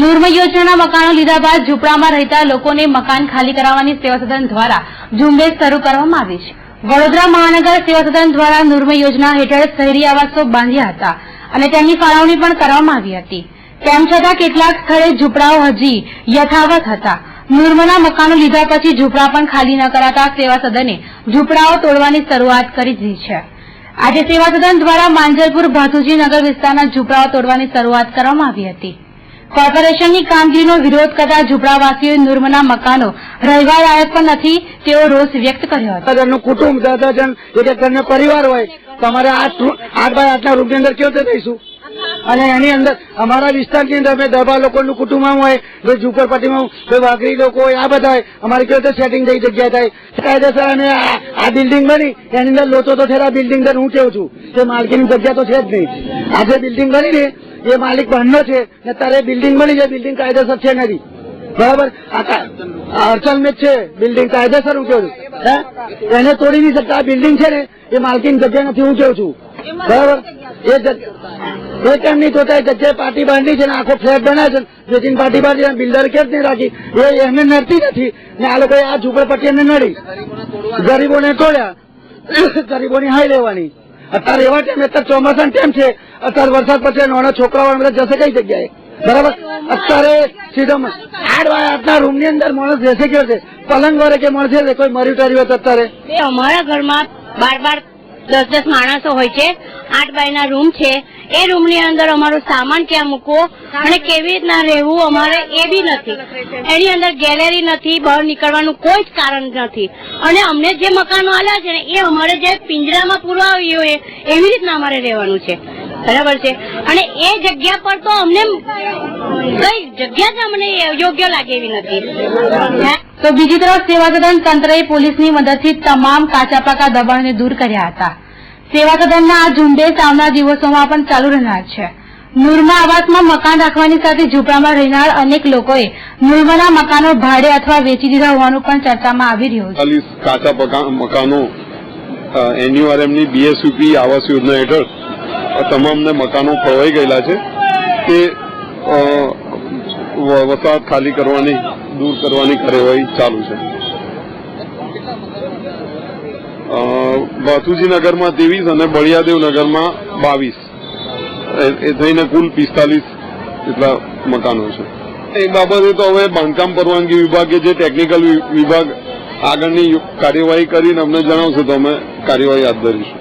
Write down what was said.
નૂરમય યોજનાના મકાનો લીધા બાદ ઝૂંપડામાં રહેતા લોકોને મકાન ખાલી કરાવવાની સેવા સદન દ્વારા ઝુંબેશ શરૂ કરવામાં આવી છે। વડોદરા મહાનગર સેવા સદન દ્વારા નૂરમય યોજના હેઠળ શહેરી આવાસો બાંધ્યા હતા અને તેમની ફાળવણી પણ કરવામાં આવી હતી। તેમ છતાં કેટલાક સ્થળે ઝૂંપડાઓ હજી યથાવત હતા। નૂરમયના મકાનો લીધા પછી ઝૂંપડા પણ ખાલી ન કરાતા સેવા સદને ઝૂંપડાઓ તોડવાની શરૂઆત કરી દીધી છે। આજે સેવા સદન દ્વારા માંજલપુર ભાથુજી નગર વિસ્તારના ઝૂંપડાઓ તોડવાની શરૂઆત કરવામાં આવી હતી। કોર્પોરેશનની કામગીરીનો વિરોધ કરતા ઝૂંપડાવાસીઓએ નૂરમયના મકાનો રહેવા લાયક પણ નથી તેવો રોષ વ્યક્ત કર્યો હતો। ઘરનું કુટુંબ 10 જણ એક ઘરનો પરિવાર હોય તો અમારે 8 બાય 8 રૂમની અંદર કેવી રીતે રહીશું? અને એની અંદર અમારા વિસ્તારની અંદર અમે દબા લોકોનું કુટુંબમાં હોય, કોઈ ઝુંપડપટ્ટીમાં કોઈ વાઘરી લોકો હોય, આ બધા અમારી કેવી રીતે સેટિંગ થઈ જગ્યા થાય કાયદેસર। અને આ બિલ્ડિંગ બની એની અંદર લોચો તો છે બિલ્ડિંગ અંદર હું કેવું છું કે માલકીની જગ્યા તો છે જ નહીં। આજે બિલ્ડિંગ બની ને એ માલિક બહારનો છે ને તારે બિલ્ડિંગ બની છે, બિલ્ડિંગ કાયદેસર છે નથી, બરાબર? અડચણ મેં છે બિલ્ડિંગ કાયદેસર હું કેવું છું એને તોડી નહીં શકતા। આ બિલ્ડિંગ છે ને એ માલકીની જગ્યા નથી હું કેવું છું, બરાબર? એ કેમ નહીં જોતા જગ્યાએ પાર્ટી બાંધી છે ને આખો ફ્લેટ બનાવે છે, જેથી પાર્ટી બાંધી બિલ્ડર કેમ નહીં રાખી એ એમને નડતી નથી ને આ લોકોએ આ ઝૂંપડપટ્ટી એમને નડી, ગરીબોને તોડ્યા, ગરીબોની હાઈ લેવાની। અત્યારે એવા ટાઈમ અત્યારે ચોમાસાનો ટાઈમ છે, અત્યારે વરસાદ પછી નાના છોકરાઓ જશે કઈ જગ્યાએ, બરાબર? અત્યારે સીધો 8 બાય 8 રૂમ ની અંદર માણસ રહેશે કેવો છે? પલંગ વાળે કે માણસ છે કોઈ મર્યું ટર્યું અત્યારે અમારા ઘરમાં 12 10 માણસો હોય છે। 8 બાયના રૂમ છે, એ રૂમ ની અંદર અમારો સામાન ક્યાં મૂકવો અને કેવી રીતના રહેવું અમારે એ બી નથી। એની અંદર ગેલેરી નથી, બહાર નીકળવાનું કોઈ જ કારણ નથી। અને અમને જે મકાનો આલ્યા છે ને એ અમારે જે પિંજરામાં પુરાવી હોય એવી રીતના અમારે રહેવાનું છે, બરાબર છે? અને એ જગ્યા પર તો અમને કઈ જગ્યા જ અમને યોગ્ય લાગે એવી નથી। તો બીજી તરફ સેવા સદન તંત્રએ પોલીસની મદદથી તમામ કાચા પાકા દબાણોને દૂર કર્યા હતા। સેવા સદનના આ ઝુંબેશ આવનાર દિવસોમાં પણ ચાલુ રહેનાર છે। નૂરમય આવાસમાં મકાન રાખવાની સાથે ઝૂંપડામાં રહેનાર અનેક લોકોએ નૂરમયના મકાનો ભાડે અથવા વેચી દીધા હોવાનું પણ ચર્ચામાં આવી રહ્યું છે। કાચા મકાનો NURMની BSUP આવાસ યોજના હેઠળ તમામને મકાનો ફળવાઈ ગયેલા છે તે વસાહત ખાલી કરવાની, દૂર કરવાની કાર્યવાહી ચાલુ છે। ભાથુજી નગરમાં 23 અને બળિયાદેવ નગરમાં 22 એ થઈને કુલ 45 જેટલા મકાનો છે। એ બાબતે તો હવે બાંધકામ પરવાનગી વિભાગે જે ટેકનિકલ વિભાગ આગળની કાર્યવાહી કરીને અમને જણાવશે તો અમે કાર્યવાહી હાથ ધરીશું।